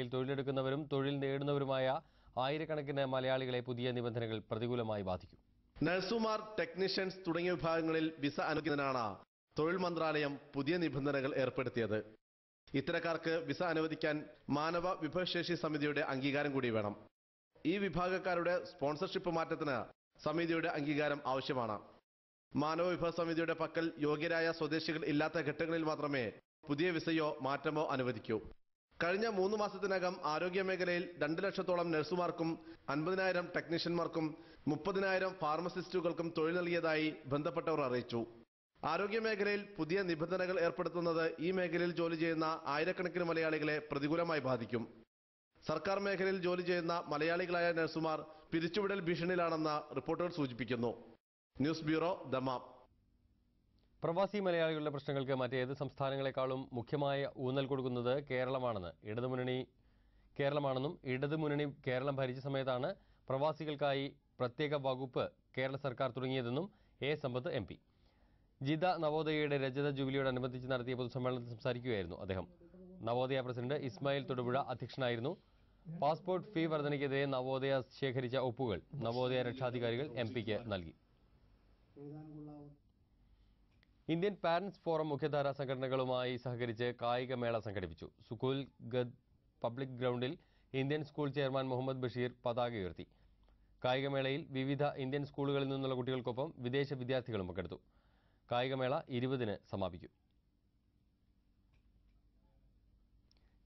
തൊഴിലെടുക്കുന്നവരും തൊഴിൽ നേടുന്നവരുമായ ആയിരക്കണക്കിന് മലയാളികളെ പുതിയ നിബന്ധനകൾ പ്രതികൂലമായി ബാധിക്കും. നഴ്സുമാർ, ടെക്നീഷ്യൻസ് തുടങ്ങിയ വിഭാഗങ്ങളിൽ വിസ അനുവദിക്കുന്നതിനാണ് തൊഴിൽ മന്ത്രാലയം പുതിയ നിബന്ധനകൾ ഏർപ്പെടുത്തിയത്. ഇത്തരക്കാർക്ക് വിസ അനുവദിക്കാൻ മാനവ വിഭവശേഷി സമിതിയുടെ അംഗീകാരം കൂടി വേണം. ഈ വിഭാഗക്കാരുടെ സ്പോൺസർഷിപ്പ് മാറ്റത്തിന് സമിതിയുടെ അംഗീകാരം ആവശ്യമാണ്. മാനവ വിഭവ സമിതിയുടെ പക്കൽ യോഗ്യരായ സ്വദേശികൾ ഇല്ലാത്ത ഘട്ടങ്ങളിൽ മാത്രമേ പുതിയ വിസയോ മാറ്റമോ അനുവദിക്കൂ. കഴിഞ്ഞ 3 മാസത്തിനകം ആരോഗ്യ മേഖലയിൽ 2 ലക്ഷത്തോളം നഴ്സുമാർക്കും 50,000 ടെക്നീഷ്യന്മാർക്കും 30,000 ഫാർമസിസ്റ്റുകൾക്കും തൊഴിൽ നൽകിയതായി ബന്ധപ്പെട്ടവർ അറിയിച്ചു. ആരോഗ്യ മേഖലയിൽ പുതിയ നിബന്ധനകൾ ഏർപ്പെടുത്തുന്നത് ഈ മേഖലയിൽ ജോലി ചെയ്യുന്ന ആയിരക്കണക്കിന് മലയാളികളെ പ്രതികൂലമായി ബാധിക്കും. സർക്കാർ മേഖലയിൽ ജോലി ചെയ്യുന്ന മലയാളികളായ നഴ്സുമാർ പിരിച്ചുവിടൽ ഭീഷണിയിലാണെന്ന് റിപ്പോർട്ടുകൾ സൂചിപ്പിക്കുന്നു. News bureau, Dammam. പ്രവാസി മലയാളികളുടെ പ്രശ്നങ്ങൾക്ക് മറ്റേത് സംസ്ഥാനങ്ങളെക്കാളും മുഖ്യമായ ഊന്നൽ കൊടുക്കുന്നത് കേരളമാണെന്നും ഇടതുമുന്നണി കേരളം ഭരിച്ച സമയത്താണ് പ്രവാസികൾക്കായി പ്രത്യേക വകുപ്പ് കേരള സർക്കാർ തുടങ്ങിയതെന്നും എ സമ്പത്ത് MP. ജിദ നവോദയയുടെ രജത ജൂബിലിയോടനുബന്ധിച്ച് നടത്തിയ പൊതുസമ്മേളനത്തിൽ സംസാരിക്കുകയായിരുന്നു അദ്ദേഹം. നവോദയ പ്രസിഡന്റ് ഇസ്മായിൽ തൊടുപുഴ അധ്യക്ഷനായിരുന്നു. പാസ്പോർട്ട് ഫീ വർധനയ്ക്കെതിരെ നവോദയ ശേഖരിച്ച ഒപ്പുകൾ നവോദയ രക്ഷാധികാരികൾ MPക്ക് നൽകി. ഇന്ത്യൻ പാരന്റ്സ് ഫോറം മുഖ്യധാരാ സംഘടനകളുമായി സഹകരിച്ച് കായികമേള സംഘടിപ്പിച്ചു. സുകൂൽ ഗദ് പബ്ലിക് ഗ്രൗണ്ടിൽ Indian school chairman Muhammad Basheer പതാക ഉയർത്തി. കായികമേളയിൽ വിവിധ ഇന്ത്യൻ സ്കൂളുകളിൽ നിന്നുള്ള കുട്ടികൾക്കൊപ്പം വിദേശ വിദ്യാർത്ഥികളും പങ്കെടുത്തു. കായികമേള 20-ന് സമാപിക്കും.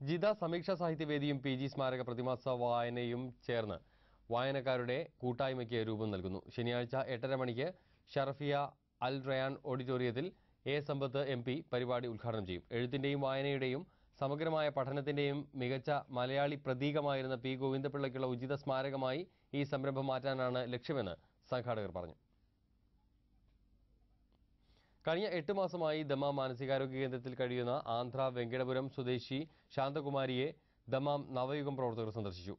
ജിദ സമീക്ഷാ സാഹിത്യവേദിയും PG സ്മാരക പ്രതിമാസ വായനയും ചേർന്ന് വായനക്കാരുടെ കൂട്ടായ്മയ്ക്ക് രൂപം നൽകുന്നു. ശനിയാഴ്ച 8:30 മണിക്ക് ഷറഫിയ അൽ റയാൻ ഓഡിറ്റോറിയത്തിൽ എ സമ്പത്ത് MP പരിപാടി ഉദ്ഘാടനം ചെയ്യും. എഴുത്തിന്റെയും വായനയുടെയും സമഗ്രമായ പഠനത്തിന്റെയും മികച്ച മലയാളി പ്രതീകമായിരുന്ന P. ഗോവിന്ദപിള്ളയ്ക്കുള്ള ഉചിത സ്മാരകമായി ഈ സംരംഭം മാറ്റാനാണ് ലക്ഷ്യമെന്ന് സംഘാടകർ പറഞ്ഞു. കഴിഞ്ഞ 8 മാസമായി ദമാം മാനസികാരോഗ്യ കേന്ദ്രത്തിൽ കഴിയുന്ന ആന്ധ്ര വെങ്കടപുരം സ്വദേശി ശാന്തകുമാരിയെ ദമാം നവയുഗം പ്രവർത്തകർ സന്ദർശിച്ചു.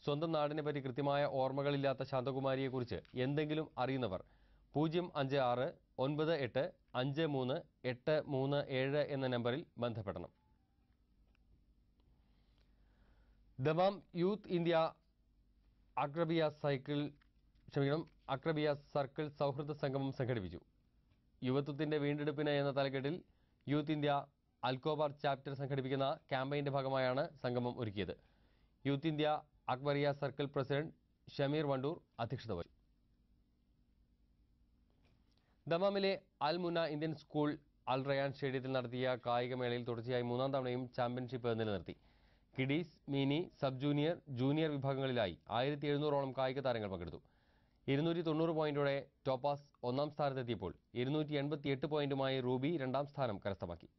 സ്വന്തം നാടിനെപ്പറ്റി കൃത്യമായ ഓർമ്മകളില്ലാത്ത ശാന്തകുമാരിയെക്കുറിച്ച് എന്തെങ്കിലും അറിയുന്നവർ 05698538337 എന്ന നമ്പറിൽ ബന്ധപ്പെടണം. ദമാം യൂത്ത് ഇന്ത്യ അക്രബിയ സർക്കിൾ സൗഹൃദ സംഗമം സംഘടിപ്പിച്ചു. യുവത്വത്തിന്റെ വീണ്ടെടുപ്പിന് എന്ന തലക്കെട്ടിൽ യൂത്ത് ഇന്ത്യ അൽക്കോബാർ ചാപ്റ്റർ സംഘടിപ്പിക്കുന്ന ക്യാമ്പയിന്റെ ഭാഗമായാണ് സംഗമം ഒരുക്കിയത്. Youth India Akbariya circle president Shameer Wandoor അധ്യക്ഷത വഹിച്ചു. ദമാമിലെ Al Muna Indian school Al Rayan സ്റ്റേഡിയത്തിൽ നടത്തിയ കായികമേളയിൽ തുടർച്ചയായി 3-ാം തവണയും ചാമ്പ്യൻഷിപ്പ് നിലനിർത്തി. Kiddies, mini, sub junior, junior വിഭാഗങ്ങളിലായി 1700ഓളം കായിക താരങ്ങൾ പങ്കെടുത്തു. 290 പോയിന്റോടെ ടോപ്പാസ് 1-ാം സ്ഥാനത്തെത്തിയപ്പോൾ 288 പോയിന്റുമായി റൂബി 2-ാം സ്ഥാനം കരസ്ഥമാക്കി.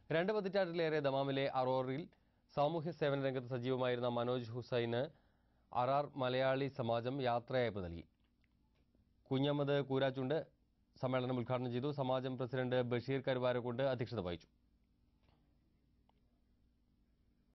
2 പതിറ്റാണ്ടിലേറെ ദമാമിലെ അറോറിൽ സാമൂഹ്യ സേവന രംഗത്ത് സജീവമായിരുന്ന മനോജ് ഹുസൈന് അറാർ മലയാളി സമാജം യാത്രയയപ്പ് നൽകി. കുഞ്ഞമ്മദ് കൂരാച്ചുണ്ട് സമ്മേളനം ഉദ്ഘാടനം ചെയ്തു. സമാജം പ്രസിഡന്റ് ബഷീർ കരുവാരക്കുണ്ട് അധ്യക്ഷത വഹിച്ചു.